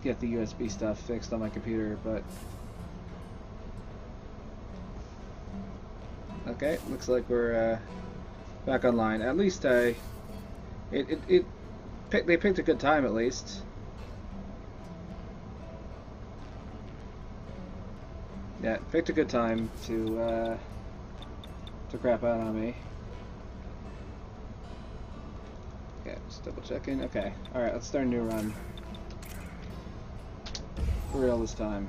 get the USB stuff fixed on my computer, but okay, looks like we're back online. At least they picked a good time at least. Yeah, picked a good time to crap out on me. Okay, just double checking. Okay, alright, let's start a new run. For real this time.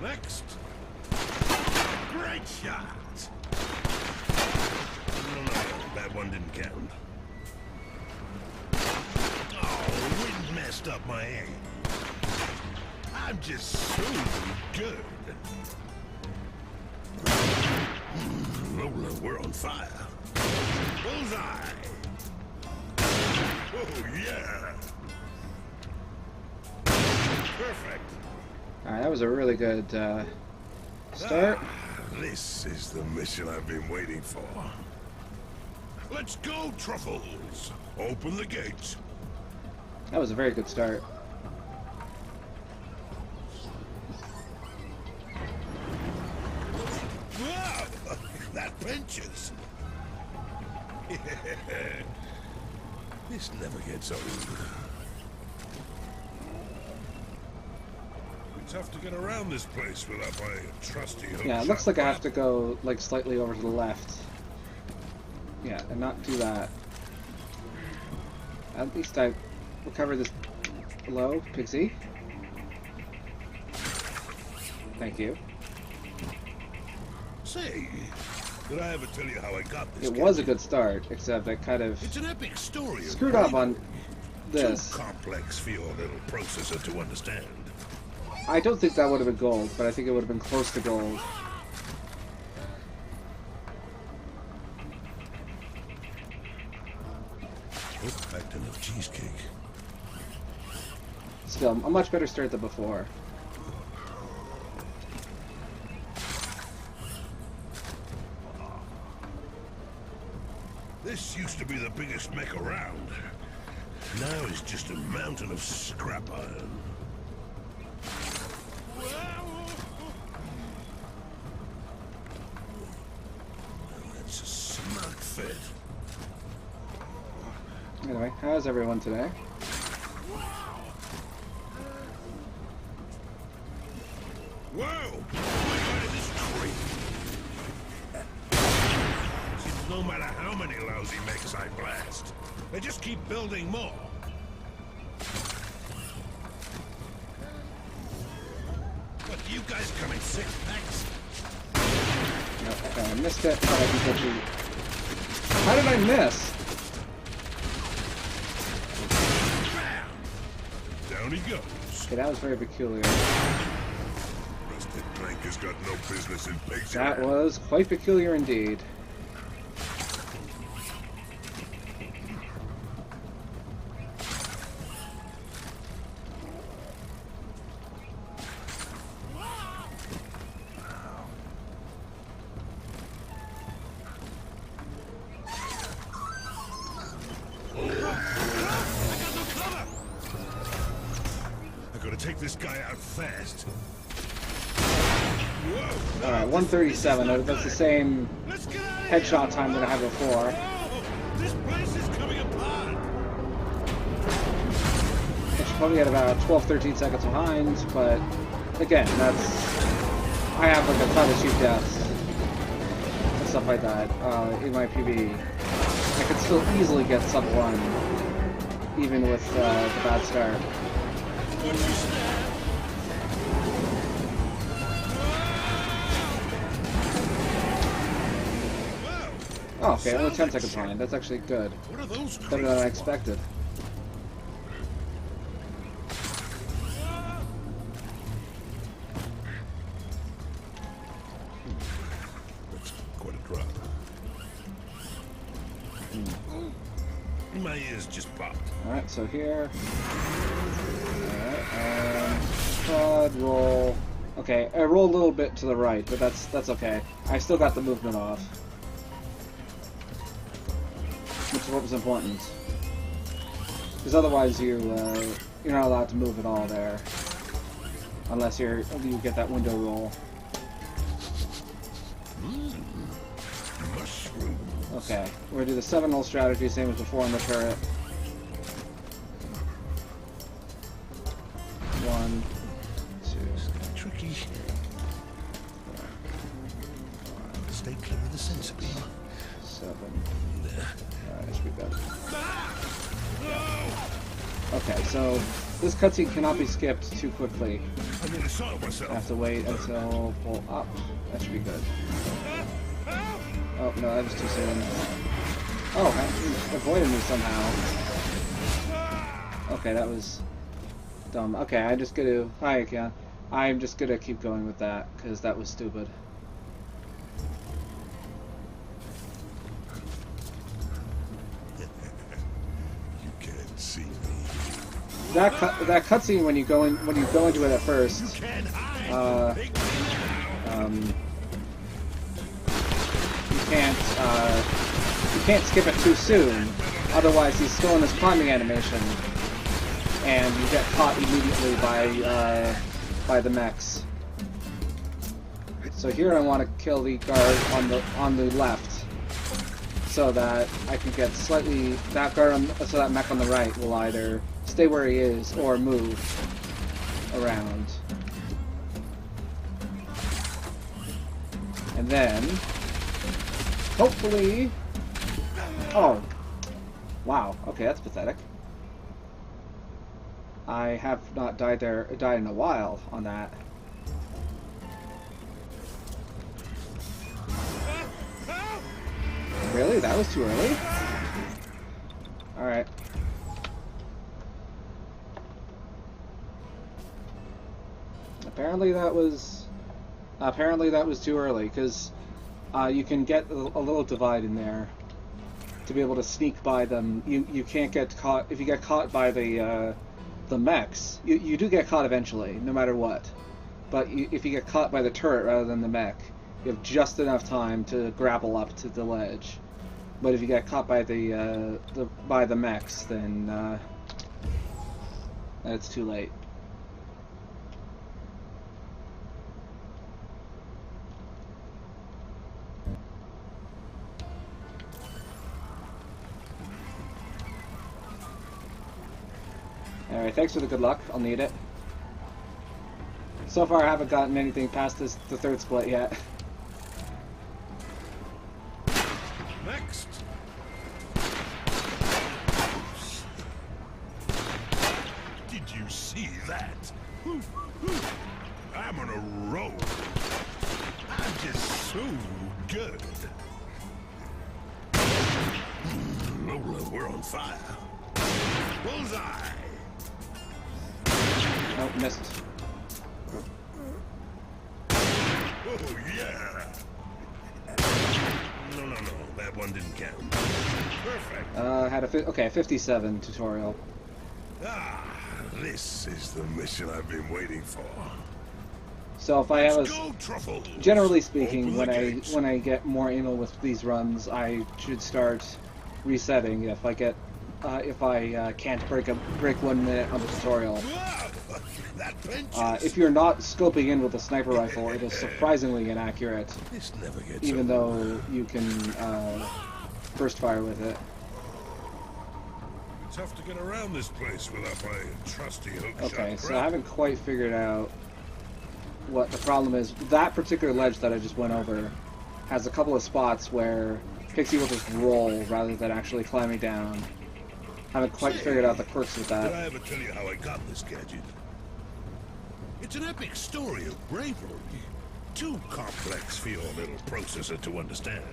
Next. Great shot. No, that one didn't count. Oh, wind messed up my aim. I'm just so good. Lola, we're on fire. Bullseye. Oh, yeah. Perfect. Alright, that was a really good start. This is the mission I've been waiting for. Let's go, Truffles. Open the gates. That was a very good start. Wow, that pinches. This never gets old. Tough to get around this place without my trusty hook. Yeah, it looks like I have to go like slightly over to the left. Yeah, and not do that. At least I recovered this. Hello, Pigsy. Thank you. Say, did I ever tell you how I got this? It was a good start, except I kind of It's an epic story. screwed up on this. Too complex for your little processor to understand. I don't think that would have been gold, but I think it would have been close to gold. Oh, packed enough cheesecake. Still, a much better start than before. This used to be the biggest mech around. Now it's just a mountain of scrap iron. That's a smart fit. Anyway, how's everyone today? Whoa! Look at this tree! Seems no matter how many lousy mechs I blast, they just keep building more. What, you guys come in 6 packs? Nope, okay, I missed it, but I can get you. How did I miss? Down he goes. Okay, that was very peculiar. Rusted plank has got no business in Pigsy. That was quite peculiar indeed. Take this guy out fast. Alright, 137. That's the same headshot time that I had before. This place is coming apart. Which probably at about 12-13 seconds behind, but again, that's... I have like a ton of shoot deaths and stuff like that in my PB. I could still easily get sub 1, even with the bad start. Oh, okay, only 10 seconds behind. That's actually good. Better than I expected. That's quite a drop. My ears just popped. Alright, so here. Alright, quad roll. Okay, I roll a little bit to the right, but that's okay. I still got the movement off. Which is what was important. Because otherwise you're not allowed to move at all there. Unless you get that window roll. Okay, we're gonna do the 7-0 strategy, same as before on the turret. 1, 2, Tricky. Stay clear of the sensor beam. 7. Alright, that should be better. Okay, so this cutscene cannot be skipped too quickly. I nearly saw it myself. I have to wait until pull up. That should be good. Oh, no, that was too soon. Oh, he avoided me somehow. Okay, that was dumb. Okay, I'm just gonna... Hi again. I'm just gonna keep going with that, because that was stupid. You can't see me. That cutscene when you go into it at first, you can't skip it too soon, otherwise he's still in his climbing animation, and you get caught immediately by the mechs. So here I want to kill the guard on the left, so that I can get slightly that mech on the right will either stay where he is or move around. And then, hopefully... Oh. Wow. Okay, that's pathetic. I have not died in a while on that. Really? That was too early? Alright. Apparently that was too early, because you can get a little divide in there to be able to sneak by them. You can't get caught if you get caught by the mechs. You do get caught eventually, no matter what. But if you get caught by the turret rather than the mech, you have just enough time to grapple up to the ledge. But if you get caught by the mechs, then it's too late. Alright, thanks for the good luck. I'll need it. So far I haven't gotten anything past the third split yet. Next. Did you see that? I'm on a roll. I'm just so good. Lola, we're on fire. Bullseye. Oh, missed. Oh, yeah. No. That one didn't count. Perfect. Had a 57 tutorial. Ah, this is the mission I've been waiting for. So if I have Let's go, Truffles. generally speaking, Open the gates. when I get more anal with these runs, I should start resetting if I can't break 1 minute on the tutorial. Wow, that If you're not scoping in with a sniper rifle, it is surprisingly inaccurate, This never gets even over. though you can burst fire with it. Tough to get around this place without my trusty hookshot. Okay, so I haven't quite figured out what the problem is. That particular ledge that I just went over has a couple of spots where Pigsy will just roll rather than actually climbing down. Haven't quite figured out the quirks with Did that. I ever tell you how I got this gadget? It's an epic story of bravery. Too complex for your little processor to understand.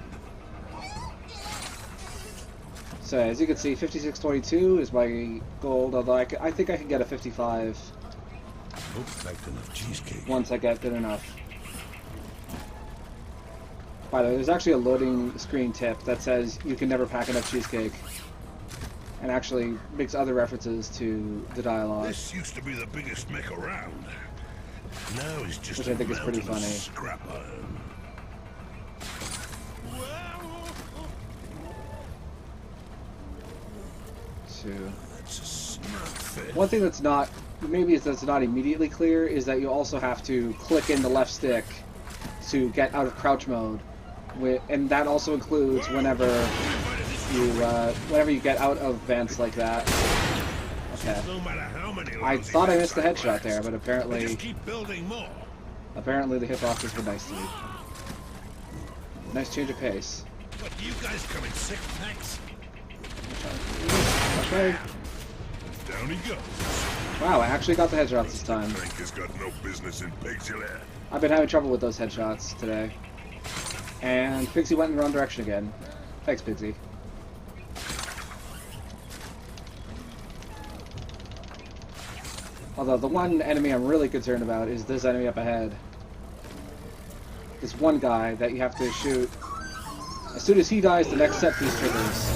So as you can see, 5622 is my gold, although I think I can get a 55 Hope packed enough cheesecake. once I get good enough. By the way, there's actually a loading screen tip that says you can never pack enough cheesecake, and actually makes other references to the dialogue. This used to be the biggest mech around. Now it's just which I think is pretty funny. Scrap iron. That's a smart fit. One thing that's not, that's not immediately clear is that you also have to click in the left stick to get out of crouch mode, and that also includes whenever you get out of vents like that. Okay. I thought I missed the headshot there, but apparently the hitboxes were nice to me. Nice change of pace. What, you guys come in sick packs? Okay. Down he goes. Wow, I actually got the headshots this time. Tank has got no business in Pigsy land. I've been having trouble with those headshots today. And Pigsy went in the wrong direction again. Thanks, Pigsy. Although the one enemy I'm really concerned about is this enemy up ahead. This one guy that you have to shoot. As soon as he dies, the next set piece triggers.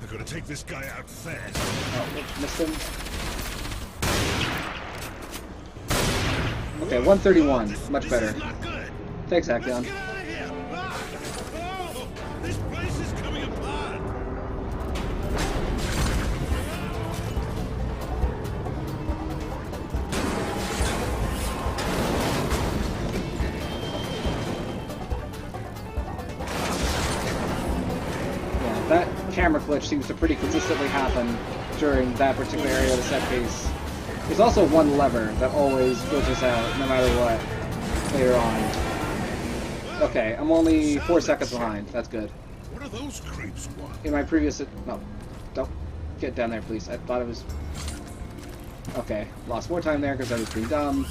They're gonna take this guy out fast. Oh, missed him. Okay, 131. Much better. Thanks, Action. This place is coming apart. Yeah, that camera glitch seems to pretty consistently happen during that particular area of the set piece. There's also one lever that always glitches out, no matter what, later on. Okay, I'm only 4 seconds behind. That's good. What are those creeps want? In my previous... No, don't get down there, please. I thought it was... Okay, lost more time there because I was being dumb.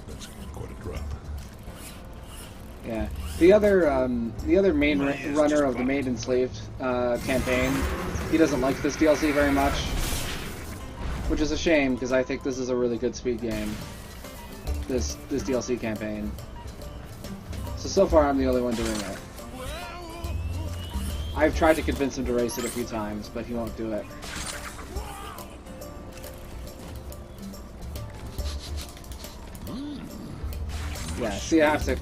That's quite a drop. Yeah. The other main runner of the Made Enslaved campaign, he doesn't like this DLC very much, which is a shame because I think this is a really good speed game. This DLC campaign. So far I'm the only one doing it. I've tried to convince him to race it a few times, but he won't do it. Yeah. See, I have to.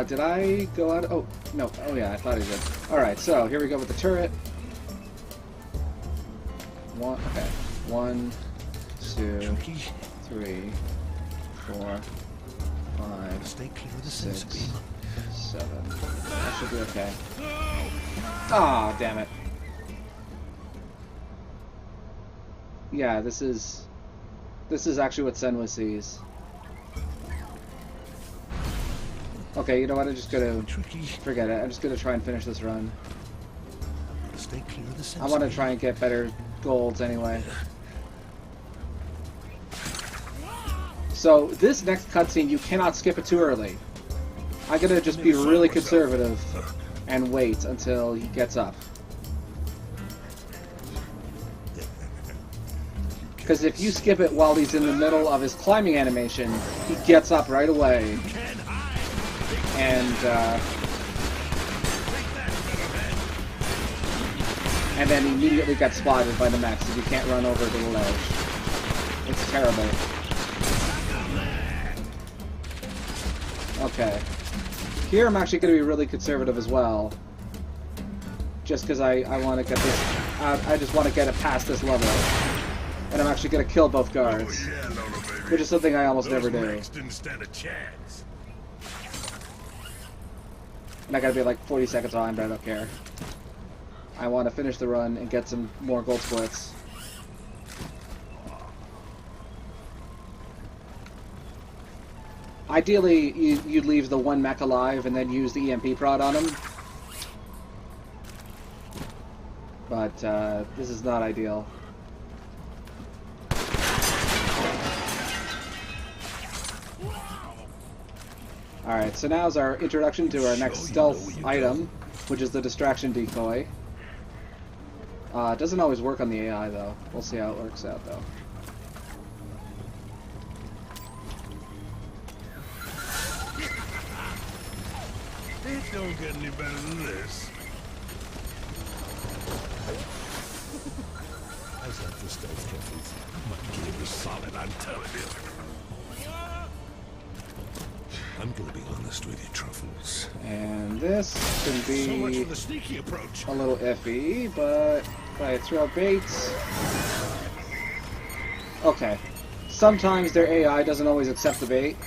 Did I go out? Oh, no. Oh, yeah, I thought I did. Alright, so here we go with the turret. Okay. 1, 2, 3, 4, 5, Stay clear of the 6, beam. 7. That should be okay. Ah, damn it. Yeah, this is actually what Senwa sees. Okay, you know what? I'm just gonna forget it. I'm just gonna try and finish this run. Stay clear of the I want to try and get better golds anyway. So this next cutscene, you cannot skip it too early. I'm gonna just be really conservative and wait until he gets up. Because if you skip it while he's in the middle of his climbing animation, he gets up right away. And then immediately gets spotted by the mechs if you can't run over to the ledge. It's terrible. Okay. Here I'm actually going to be really conservative as well. Just because I want to get this... I just want to get it past this level. And I'm actually going to kill both guards. Oh, yeah, Lola, baby. Which is something I almost never do. Mechs didn't stand a chance. And I gotta be like 40 seconds behind, but I don't care. I want to finish the run and get some more gold splits. Ideally, you'd leave the one mech alive and then use the EMP prod on him. But this is not ideal. Alright, so now's our introduction to our next stealth item, which is the distraction decoy. It doesn't always work on the AI, though. We'll see how it works out, though. get any better than this. How's that for stealth, Truffles? My game is solid, I'm telling you. I'm gonna be honest with you, Truffles. And this can be So much for the sneaky approach. a little iffy, but if I throw baits... Okay. Sometimes their AI doesn't always accept the bait,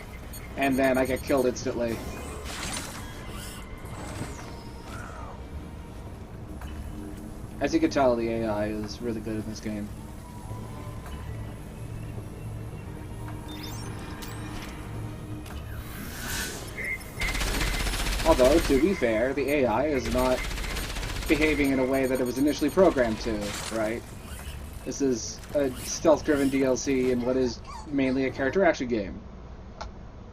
and then I get killed instantly. As you can tell, the AI is really good in this game. Although, to be fair, the AI is not behaving in a way that it was initially programmed to, right? This is a stealth-driven DLC in what is mainly a character action game.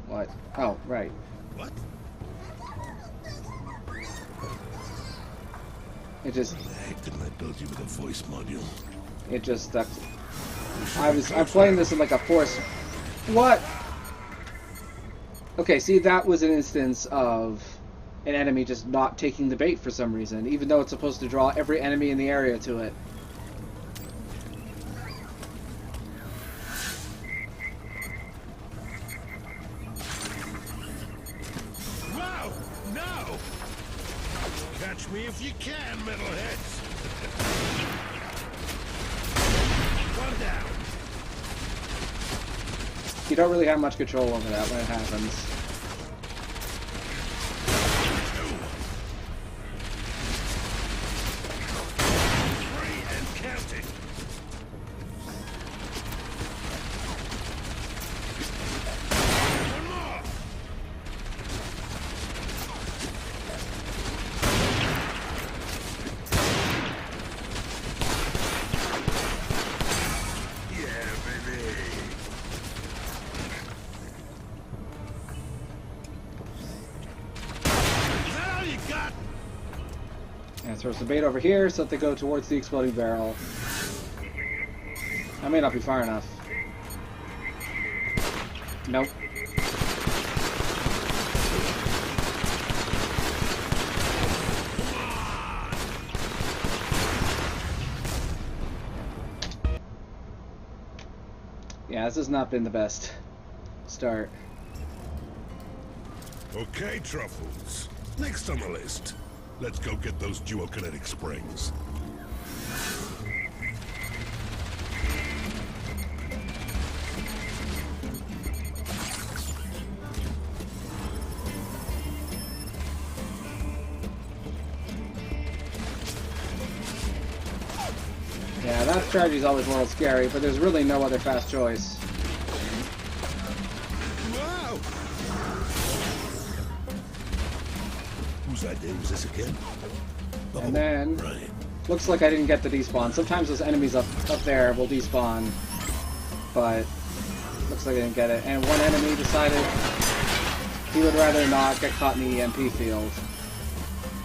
What? Oh, right. What? It just... How the heck didn't I build you with a voice module? It just stuck. I'm playing this in like a force... What? Okay, see, that was an instance of an enemy just not taking the bait for some reason, even though it's supposed to draw every enemy in the area to it. Wow! No! Catch me if you can, metalheads! One down! You don't really have much control over that when it happens. And throw some bait over here so that they go towards the exploding barrel. That may not be far enough. Nope. Yeah, this has not been the best start. Okay, Truffles. Next on the list. Let's go get those duokinetic springs. Yeah, that strategy is always a little scary, but there's really no other fast choice. Wow! Whose idea was this again? And then, right. Looks like I didn't get the despawn. Sometimes those enemies up there will despawn, but looks like I didn't get it. And one enemy decided he would rather not get caught in the EMP field.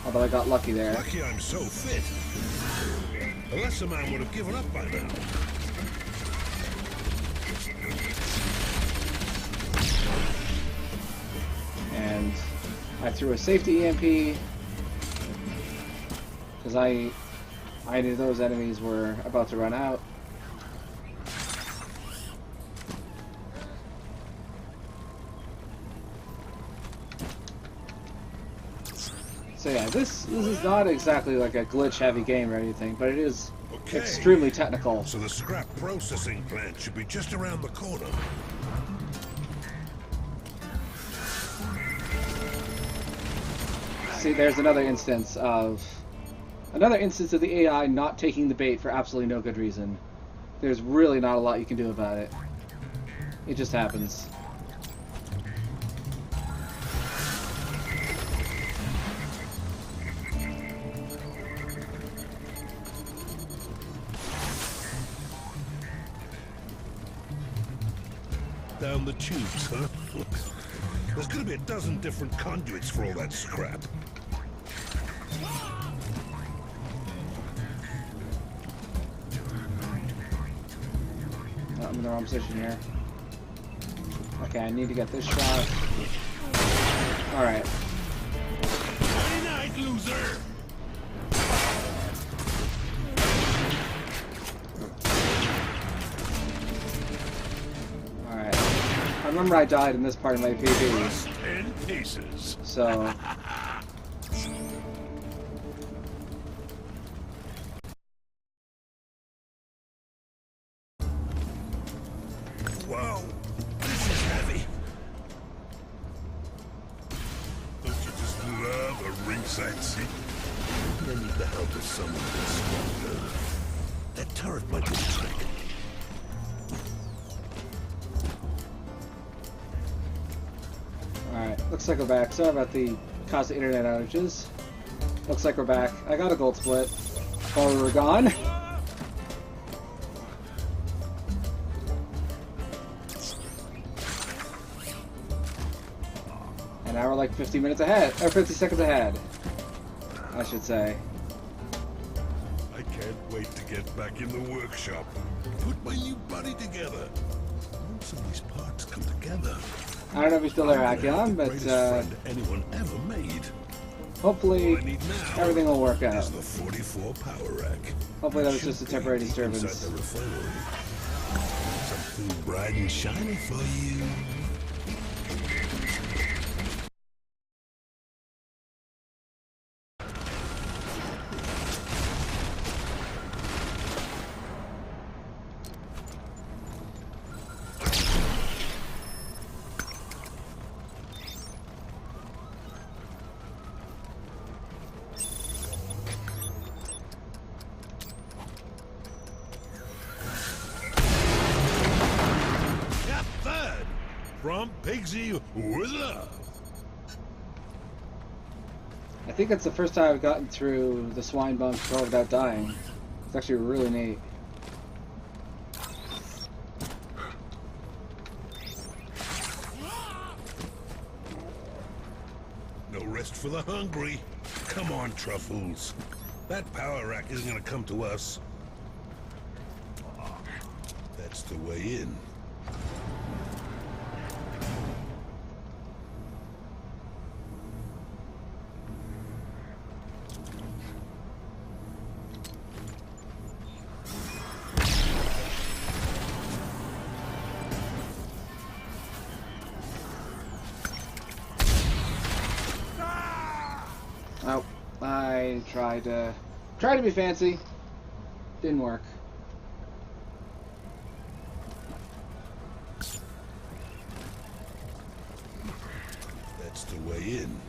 Although I got lucky there. Lucky I'm so fit. The lesser man would have given up by now. And I threw a safety EMP because I knew those enemies were about to run out. So yeah, this is not exactly like a glitch-heavy game or anything, but it is extremely technical. So the scrap processing plant should be just around the corner. See, there's another instance of the AI not taking the bait for absolutely no good reason. There's really not a lot you can do about it. It just happens. Down the tubes, huh? There's gonna be a dozen different conduits for all that scrap. I'm in the wrong position here. Okay, I need to get this shot. Alright. break, loser! Alright. I remember I died in this part of my PB. Rust and pieces. So... Whoa, this is heavy. Don't you just love a ringside seat? I need the help of someone that's stronger. That turret might be a trick. Alright, looks like we're back. Sorry about the constant internet outages. Looks like we're back. I got a gold split while we were gone. And now we're like 50 minutes ahead, or 50 seconds ahead, I should say. I can't wait to get back in the workshop. Put my new body together. Once of these parts come together. I don't know if you're still there, I'm gonna have Akion, the but greatest friend anyone ever made. hopefully All I need now everything will work out. is the 44 power rack. Hopefully that was just a temporary Should be deep disturbance. inside the refinery. Something bright and shiny for you. From Pigsy with love. I think it's the first time I've gotten through the swine bump without dying. It's actually really neat. No rest for the hungry. Come on, Truffles. That power rack isn't gonna come to us. That's the way in. Oh, I tried to be fancy. Didn't work. That's the way in.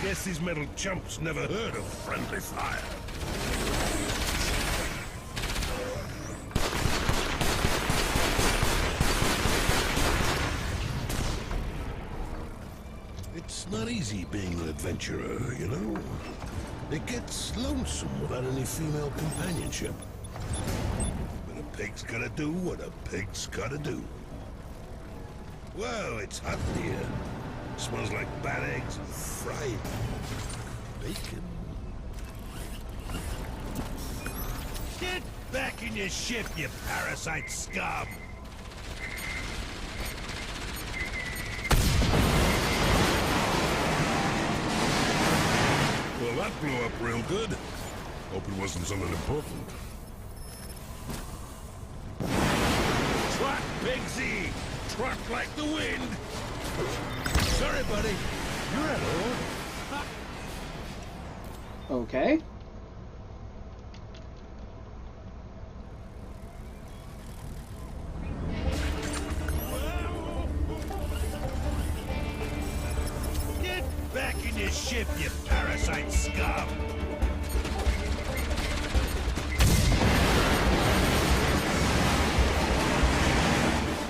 Guess these metal chumps never heard of friendly fire. It's not easy being an adventurer, you know? It gets lonesome without any female companionship. But a pig's gotta do what a pig's gotta do. Whoa, it's hot in here. Smells like bad eggs and fried bacon. Get back in your ship, you parasite scum! Well, that blew up real good. Hope it wasn't something important. Trot, Pigsy! Trot like the wind! Sorry, buddy. You're at all. Okay. Get back in your ship, you parasite scum!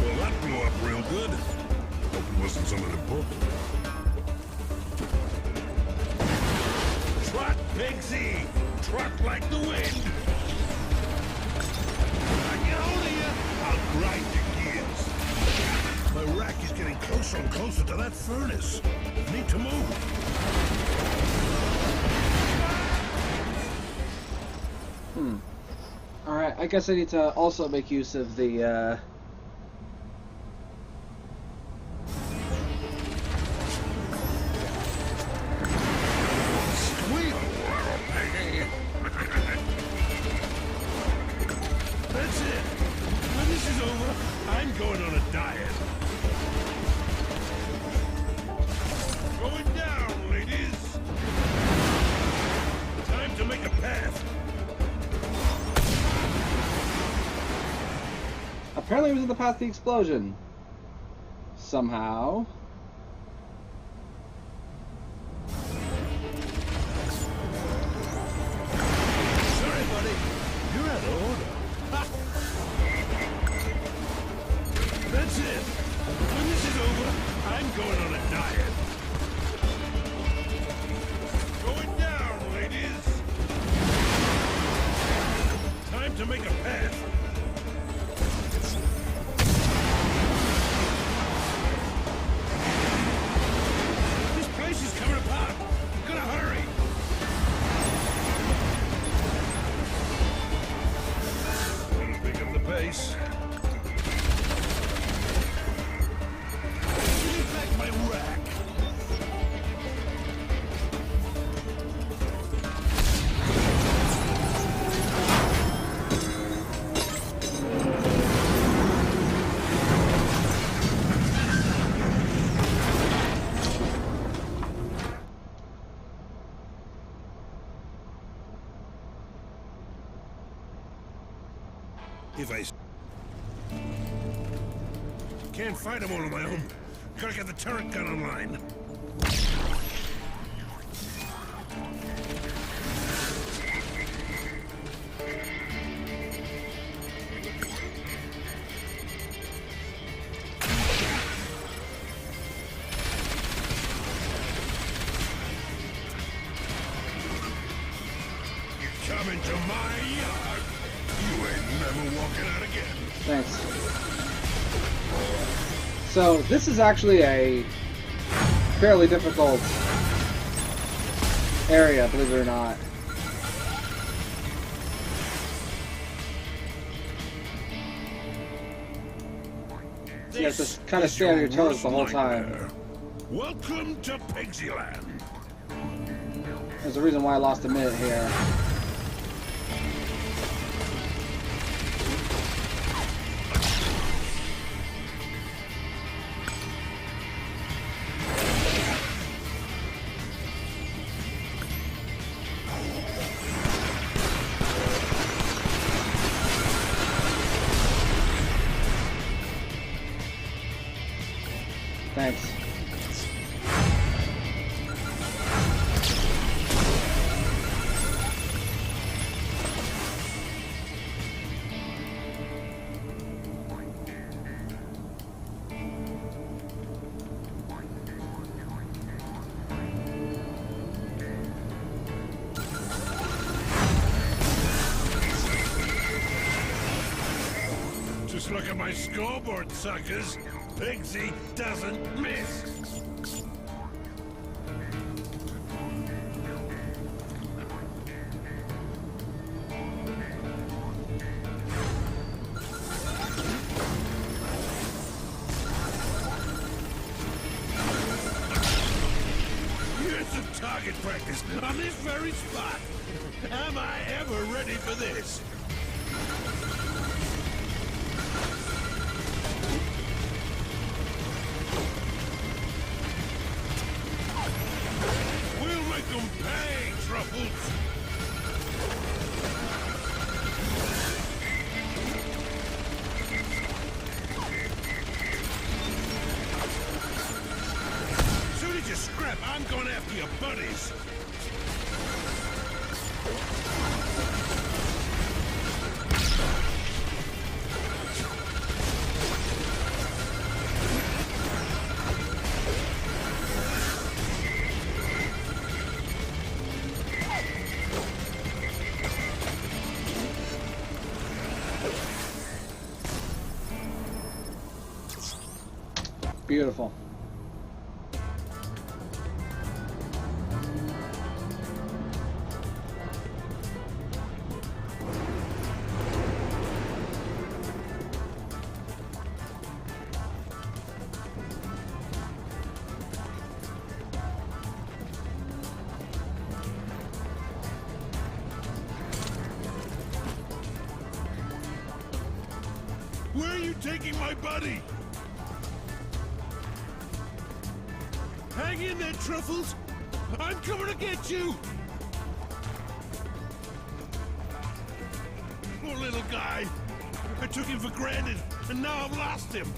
Well, that blew up real good. Hope it wasn't something important. Trot, Pigsy! trot like the wind. I get hold of you, I'll grind your gears. My rack is getting closer and closer to that furnace. Need to move. Alright, I guess I need to also make use of the, Squeal, little piggy. That's it. When this is over, I'm going on a diet. Going down, ladies. Time to make a path. apparently it was in the path of the explosion. Somehow. Sorry, buddy. You're out of order. That's it. When this is over, I'm going on a diet. Going down, ladies. Time to make a path. This place is coming apart. Gotta hurry. Gotta pick up the pace. Give me back my rack. If I can't fight them all on my own, gotta get the turret gun online. You come into my yard, you ain't never walking out again. Thanks. So, this is actually a fairly difficult area, believe it or not. You have to kind of stay on your toes the whole time. Welcome to Pigsy Land. There's a reason why I lost a minute here. Thanks. Just look at my scoreboard, suckers. Pigsy doesn't miss. Here's the target practice on this very spot. Am I ever ready for this? We'll make them pay, Truffles. Soon as you scrap, I'm going after your buddies. Beautiful. Where are you taking my buddy? Hang in there, Truffles! I'm coming to get you! Poor little guy. I took him for granted, and now I've lost him.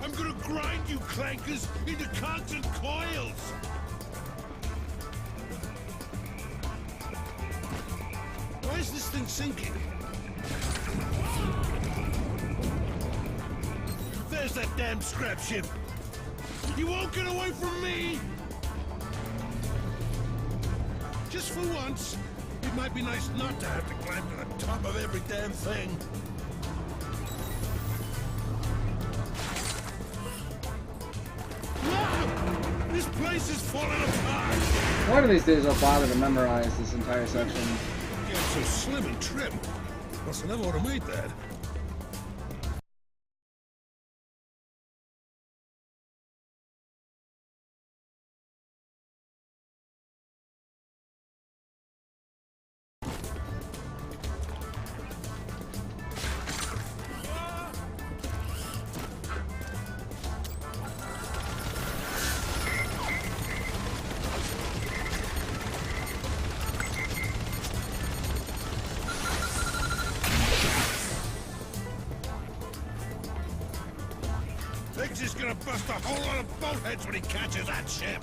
I'm gonna grind you clankers into cogs and coils! Why is this thing sinking? There's that damn scrap ship! You won't get away from me! Just for once, it might be nice not to have to climb to the top of every damn thing. This place is falling apart! One of these days I'll bother to memorize this entire section. Yeah, it's so slim and trim. Must have never would have made that. Pigsy's gonna bust a whole lot of boat heads when he catches that ship.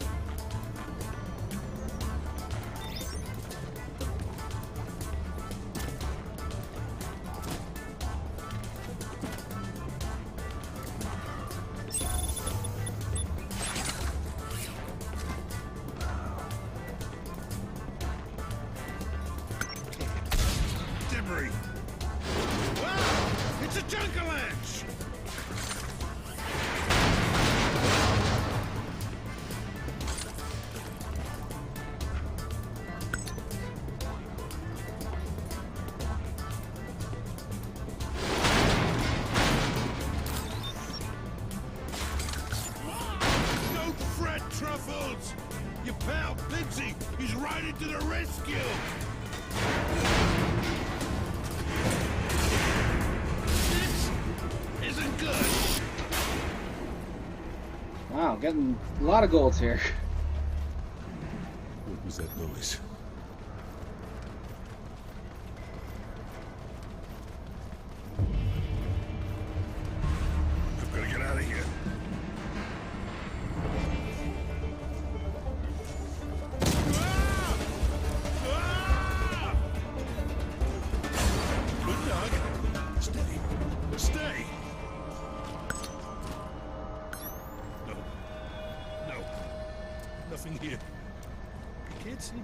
Debris. Wow! It's a jungle-ledge! Truffles! Your pal, Pigsy, he's riding to the rescue! This isn't good! Wow, getting a lot of golds here. What was that noise? I've got to get out of here. Stay! No. No. Nothing here. You can't see me.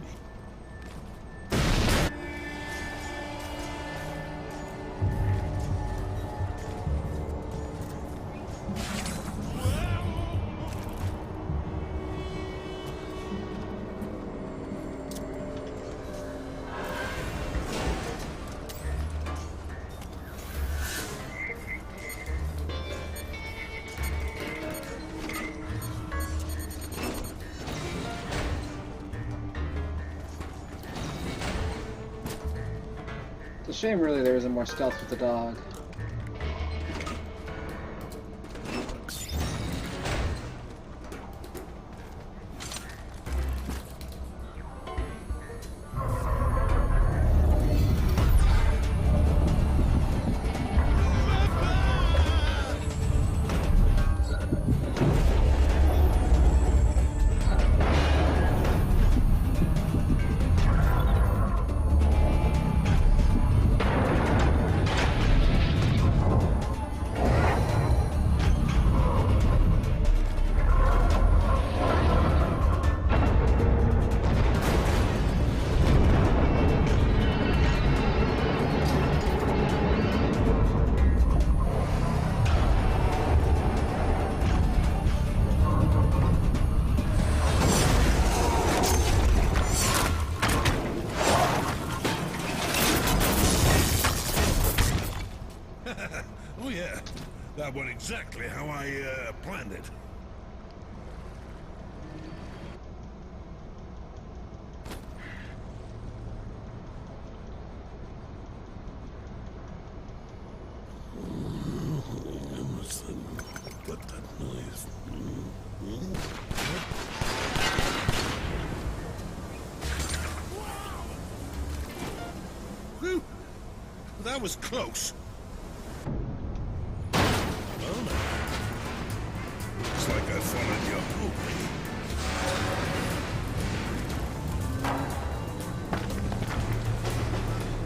It's a shame, really, there isn't more stealth with the dog. job went exactly how I planned it. What that noise? Whew. That was close. Well, now. Looks like I followed your blueprint.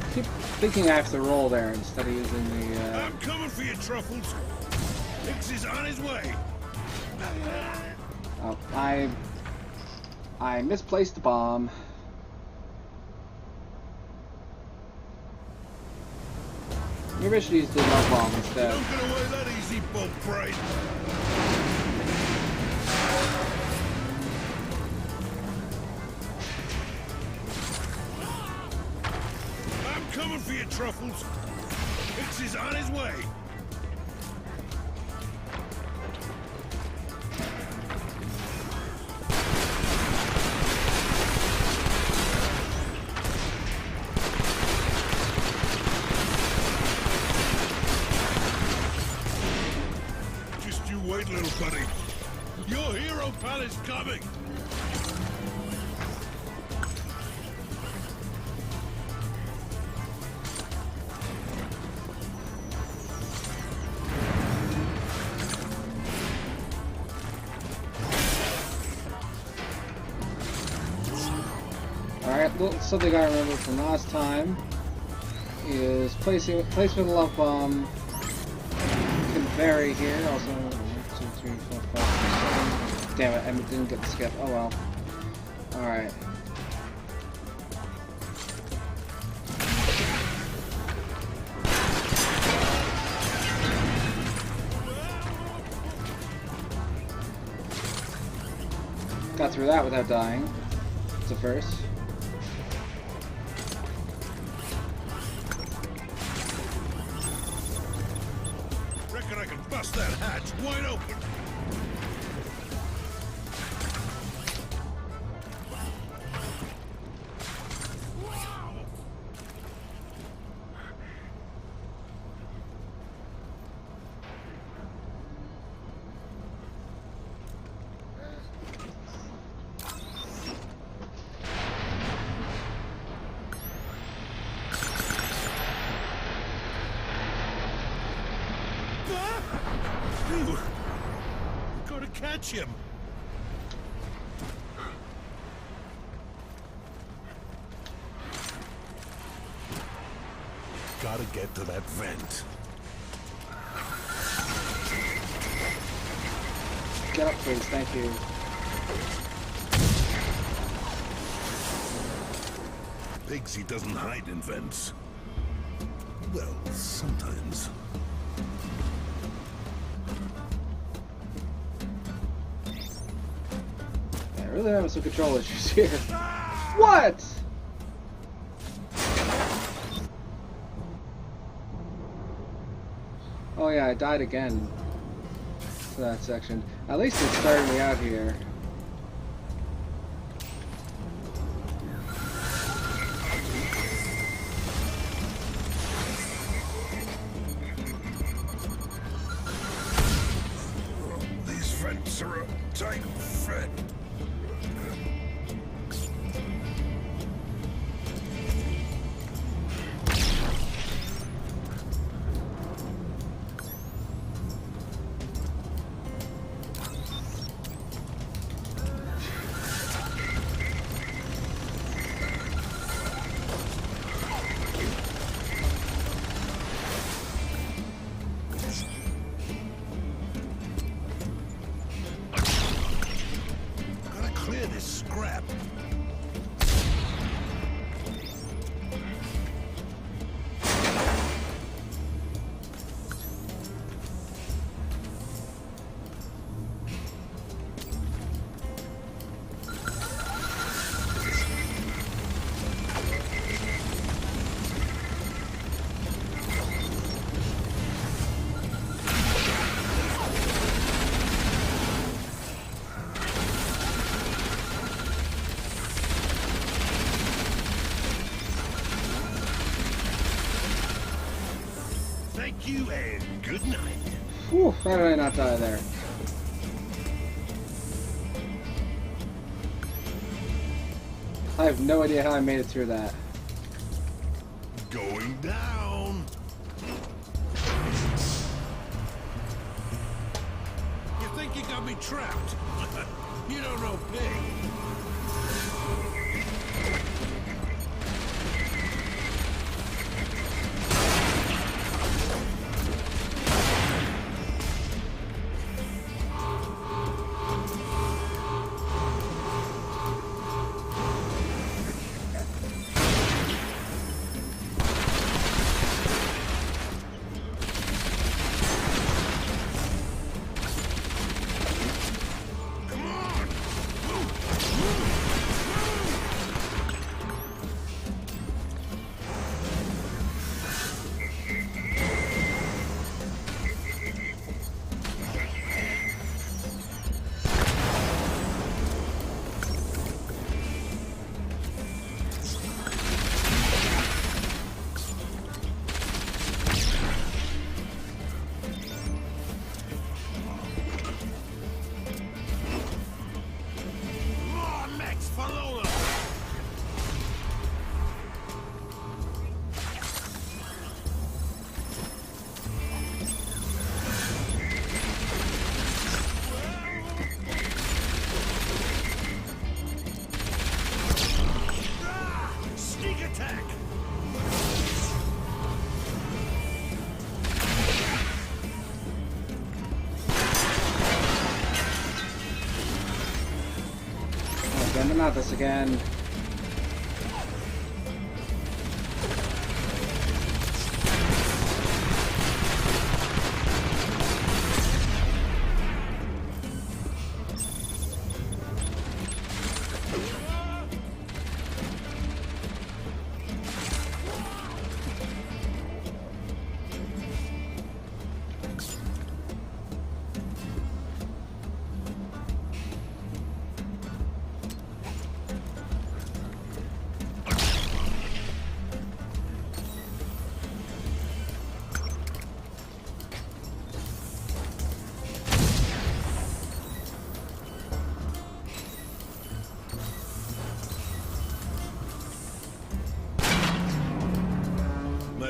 I keep thinking I have to roll there instead of using the. I'm coming for you, Truffles. Pigsy's on his way. Oh, I misplaced the bomb. Maybe I should use the love bomb instead. Don't get away that easy, boat bright. I'm coming for you, Truffles. Pigsy's on his way. Wait, little buddy. Your hero pal is coming. Alright, something I remember from last time is placement of the love bomb can vary here. Also, 1, 2, 3, 4, 5, 6, 7. Damn it, I didn't get the skip. Oh well. Alright. Got through that without dying. It's a first. Reckon I can bust that hatch wide open. Gotta catch him. Gotta get to that vent. Get up, please. Thank you. Pigsy doesn't hide in vents. Well, sometimes. Really having some control issues here. What? Oh yeah, I died again for that section. At least it started me out here. These vents are a tight fit. Thank you and good night. Whew, how did I not die there? I have no idea how I made it through that. Going down. You think you got me trapped? You don't know Pig. Not this again.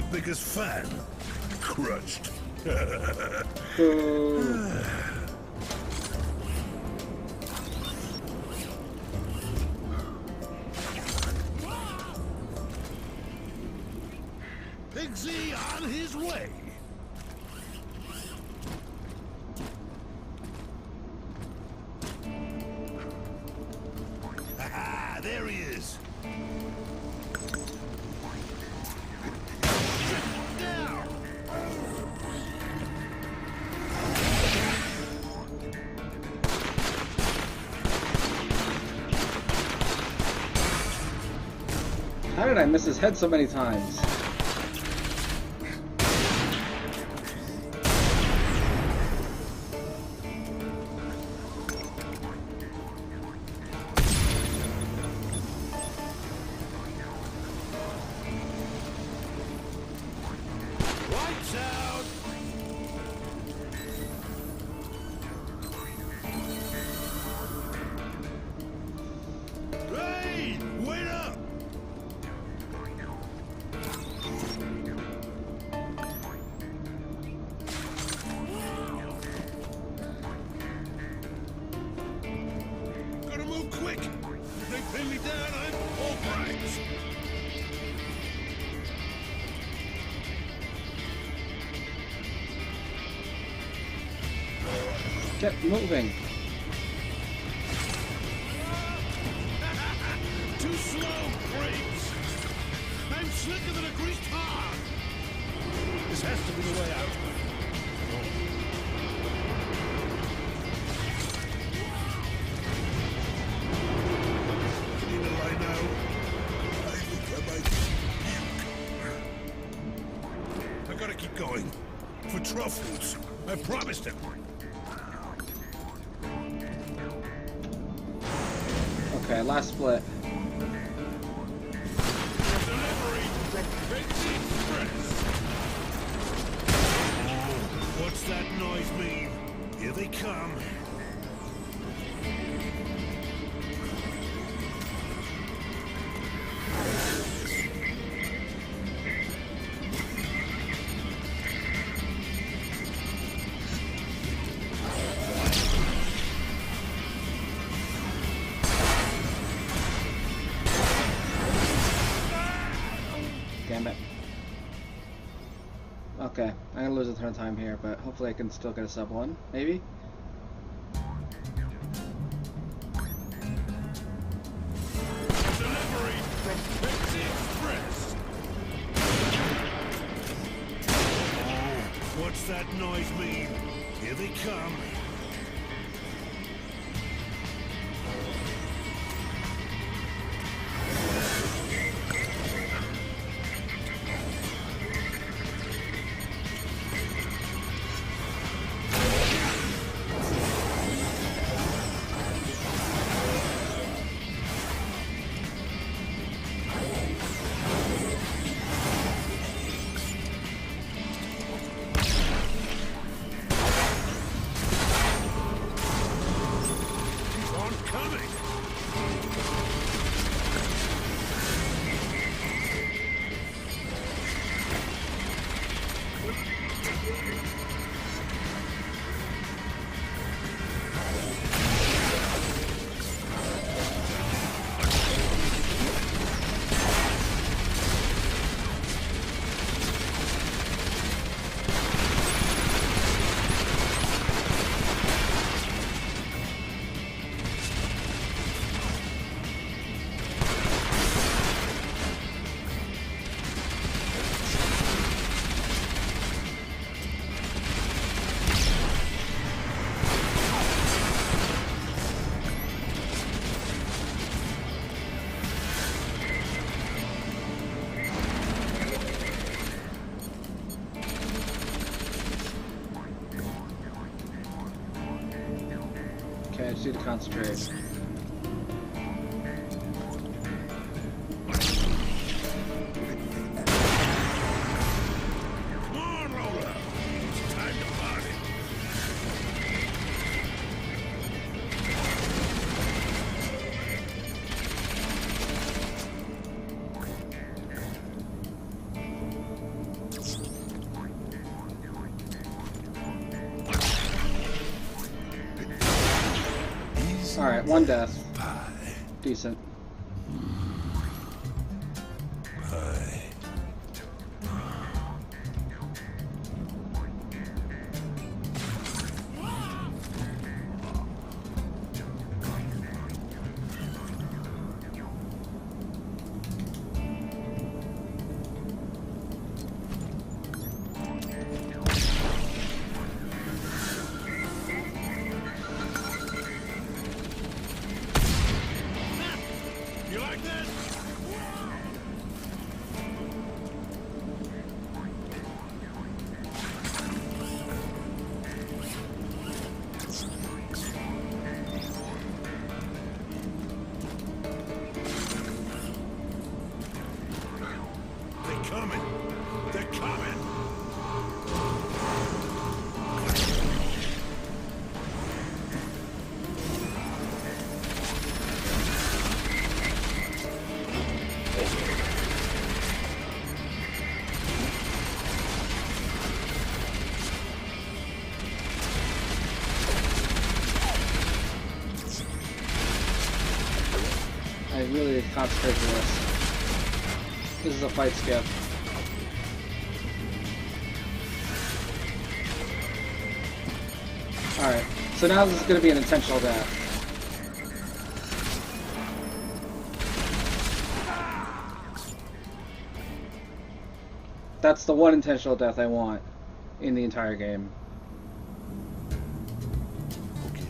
Biggest fan. Crushed. Pigsy on his way. Ha! There he is. How did I miss his head so many times? Lights out. Hey, wait up. Gotta move quick. If they pin me down, I'm all right. Get moving. Too slow, freaks. I'm slicker than a greased hog. This has to be the way out. Need to lie now. I think I might puke. I gotta keep going. For truffles. I promised him. Okay, last split. Delivery from Pigsy Express. noise mean? Here they come. Damn it. Okay, I'm gonna lose a ton of time here, but hopefully I can still get a sub one, maybe? Delivery from Pigsy Express. Oh, what's that noise mean? Here they come. Okay, I just need to concentrate. Come on, Lola. It's time to party. Alright, one death. Decent. You like that? They're coming. They're coming. I really need to concentrate for this. This is a fight skip. Alright, so now this is going to be an intentional death. That's the one intentional death I want in the entire game. Okay.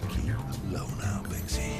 Keep low now, Pigsy.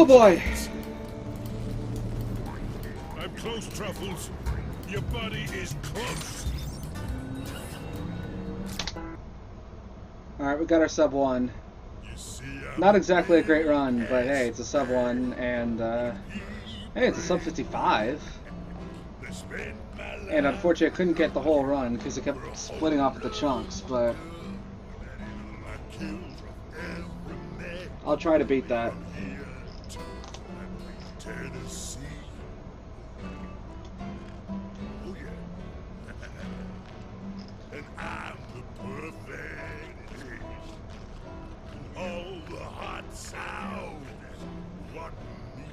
Oh boy! I'm close, Truffles. Your buddy is close. Alright, we got our sub 1. You see, Not exactly a great run, but hey, it's a sub 1, and hey, it's a sub 55. And unfortunately, I couldn't get the whole run because it kept splitting off into chunks, but I'll try to beat that. And I'm the perfect dish. All the hot sound what me.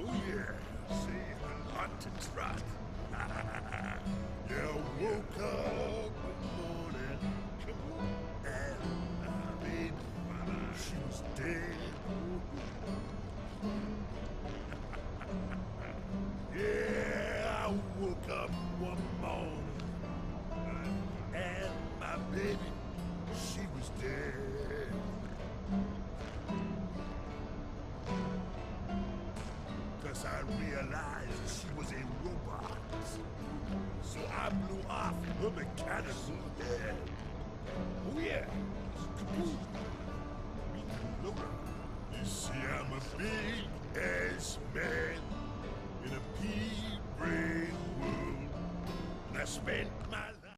Oh yeah, see a lot to trot. Yeah, woke up one morning, and I mean, she was dead. Yeah, I woke up one morning, and my baby, she was dead. Cause I realized she was a robot. So I blew off her mechanical head. Oh yeah. Kaboom. You see, I'm a big ass man in a pea-brain world. And I spent my